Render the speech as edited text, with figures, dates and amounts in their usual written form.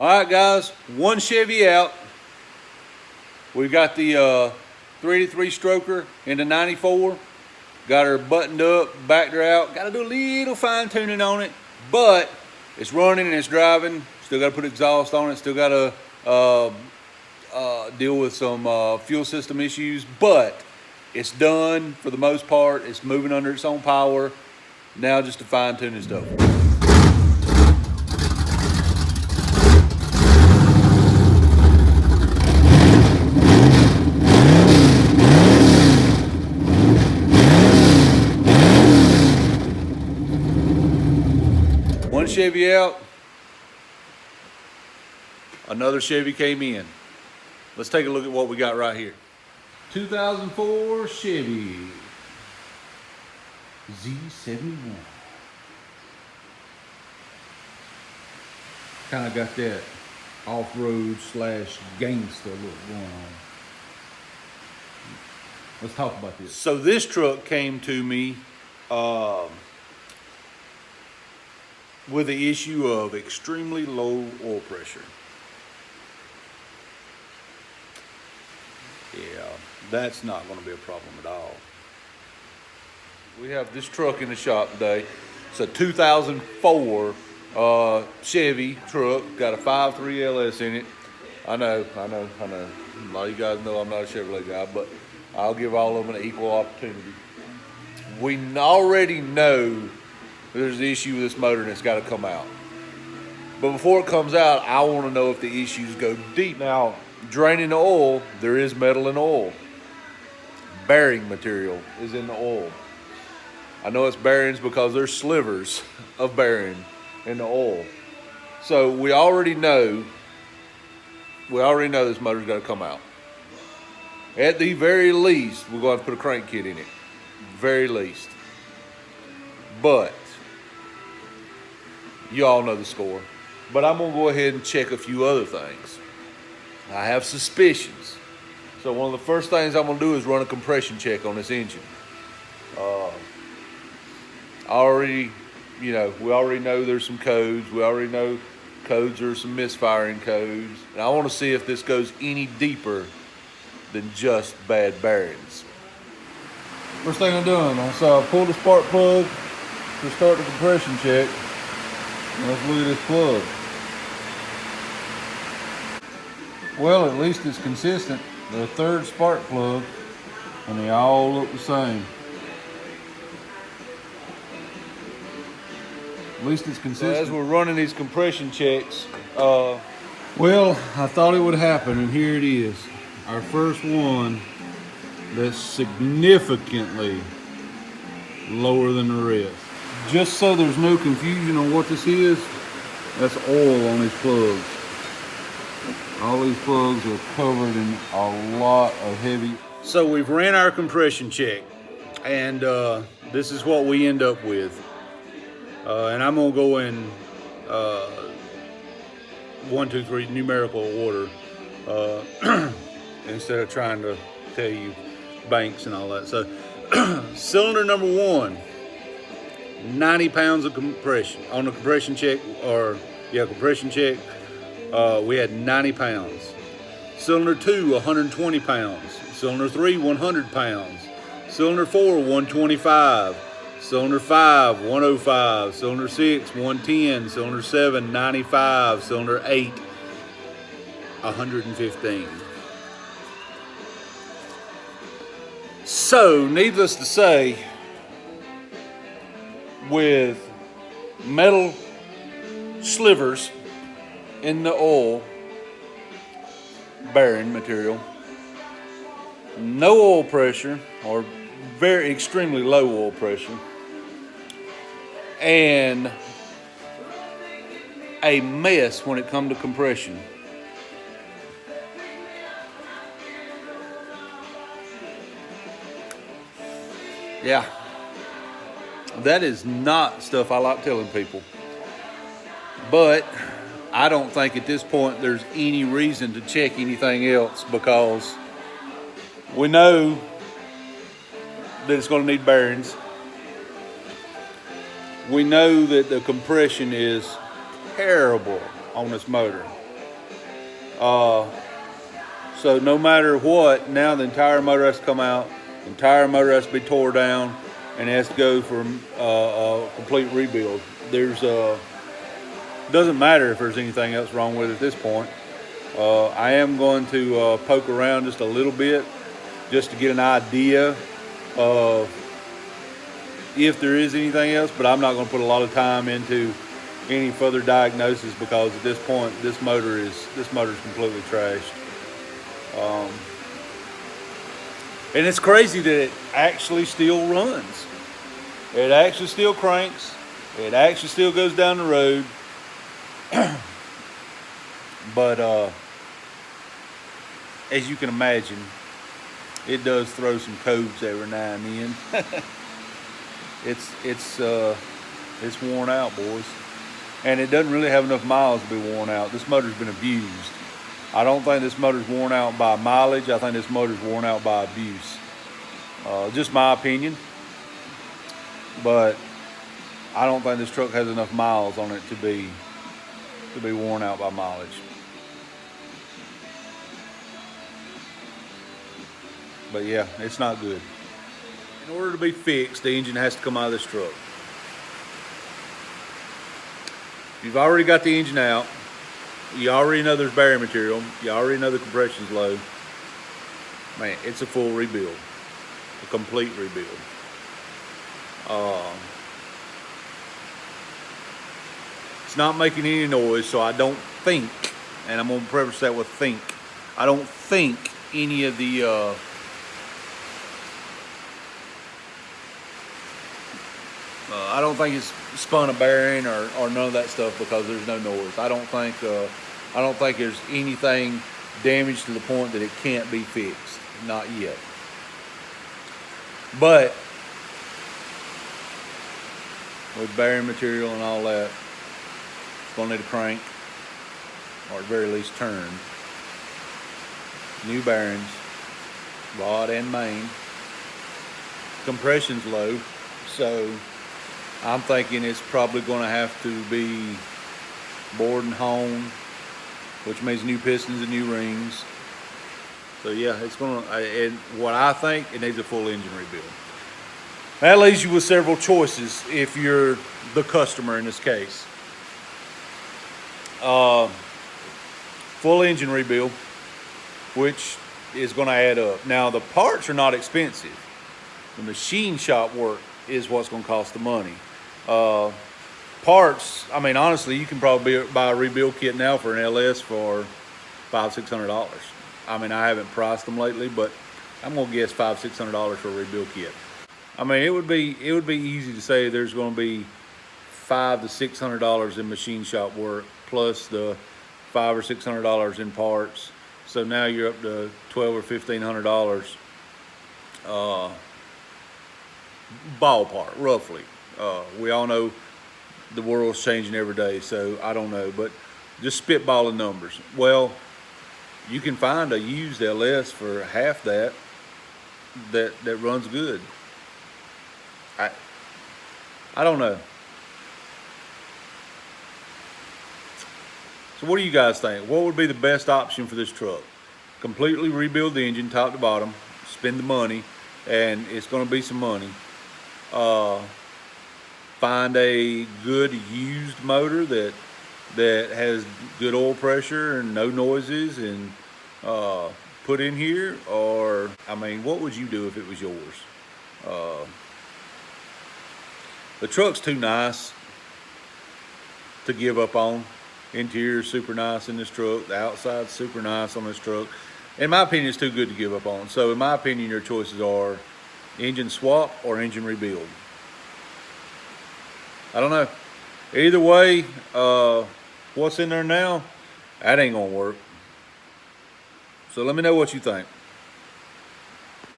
All right, guys, one Chevy out. We've got the 383 stroker in the 94. Got her buttoned up, backed her out. Got to do a little fine tuning on it, but it's running and it's driving. Still got to put exhaust on it. Still got to deal with some fuel system issues, but it's done for the most part. It's moving under its own power. Now just to fine tune and stuff. One Chevy out, another Chevy came in. Let's take a look at what we got right here. 2004 Chevy Z71. Kind of got that off-road / gangster look going on. Let's talk about this. So this truck came to me with the issue of extremely low oil pressure. Yeah, that's not going to be a problem at all. We have this truck in the shop today. It's a 2004 Chevy truck. Got a 5.3 LS in it. I know. A lot of you guys know I'm not a Chevrolet guy, but I'll give all of them an equal opportunity. We already know there's the issue with this motor and it's got to come out. But before it comes out, I want to know if the issues go deep. Now, draining the oil, there is metal in the oil. Bearing material is in the oil. I know it's bearings because there's slivers of bearing in the oil. So we already know this motor's got to come out. At the very least, we're going to have to put a crank kit in it. Very least. But you all know the score. But I'm going to go ahead and check a few other things. I have suspicions. So one of the first things I'm going to do is run a compression check on this engine. We already know there's some codes. We already know codes are some misfiring codes. And I want to see if this goes any deeper than just bad bearings. First thing I'm doing, I pull the spark plug to start the compression check. Let's look at this plug. Well, at least it's consistent. The third spark plug, and they all look the same. At least it's consistent. So as we're running these compression checks, well, I thought it would happen, and here it is. Our first one that's significantly lower than the rest. Just so there's no confusion on what this is, that's oil on these plugs. All these plugs are covered in a lot of heavy. So we've ran our compression check, and this is what we end up with. And I'm gonna go in 1, 2, 3 numerical order instead of trying to tell you banks and all that. So cylinder number 1, 90 pounds of compression on the compression check, compression check. We had 90 pounds. Cylinder 2, 120 pounds. Cylinder 3, 100 pounds. Cylinder 4, 125. Cylinder 5, 105. Cylinder 6, 110. Cylinder 7, 95. Cylinder 8, 115. So, needless to say, with metal slivers in the oil bearing material, no oil pressure or very extremely low oil pressure, and a mess when it comes to compression. Yeah, that is not stuff I like telling people, but I don't think at this point there's any reason to check anything else, because we know that it's going to need bearings. We know that the compression is terrible on this motor. So no matter what, now the entire motor has to come out, the entire motor has to be tore down, and it has to go for a complete rebuild. Doesn't matter if there's anything else wrong with it at this point. I am going to poke around just a little bit just to get an idea of if there is anything else, but I'm not going to put a lot of time into any further diagnosis because at this point this motor is completely trashed. And it's crazy that it actually still runs. It actually still cranks. It actually still goes down the road. But as you can imagine, it does throw some codes every now and then. It's worn out, boys, and it doesn't really have enough miles to be worn out. This motor's been abused. I don't think this motor's worn out by mileage. I think this motor's worn out by abuse. Just my opinion, but I don't think this truck has enough miles on it to be worn out by mileage. But yeah, it's not good. In order to be fixed, the engine has to come out of this truck. If you've already got the engine out, you already know there's bearing material, you already know the compression's low, man, it's a full rebuild, a complete rebuild. It's not making any noise, so I don't think, and I'm going to preface that with think, I don't think any of the I don't think it's spun a bearing or none of that stuff because there's no noise. I don't think there's anything damaged to the point that it can't be fixed. Not yet. But with bearing material and all that, it's gonna need a crank, or at the very least turn. New bearings, rod and main. Compression's low, so I'm thinking it's probably going to have to be bored and honed, which means new pistons and new rings. So yeah, it's going to, and what I think, it needs a full engine rebuild. That leaves you with several choices if you're the customer in this case. Full engine rebuild, which is going to add up. Now the parts are not expensive. The machine shop work is what's going to cost the money. Parts, I mean, honestly, you can probably buy a rebuild kit now for an LS for $500-600. I mean, I haven't priced them lately, but I'm gonna guess $500-600 for a rebuild kit. I mean, it would be easy to say there's going to be $500-600 in machine shop work plus the $500 or $600 in parts. So now you're up to $1,200 or $1,500. Ballpark, roughly. We all know the world's changing every day, so I don't know, but just spitballing numbers. Well, you can find a used LS for half that runs good. I don't know. So what do you guys think? What would be the best option for this truck? Completely rebuild the engine top to bottom, spend the money, and it's going to be some money. Find a good used motor that has good oil pressure and no noises and put in here, or I mean, what would you do if it was yours? The truck's too nice to give up on. Interior's super nice in this truck. The outside's super nice on this truck. In my opinion, it's too good to give up on. So in my opinion, your choices are engine swap or engine rebuild. I don't know. Either way, what's in there now, that ain't gonna work. So let me know what you think.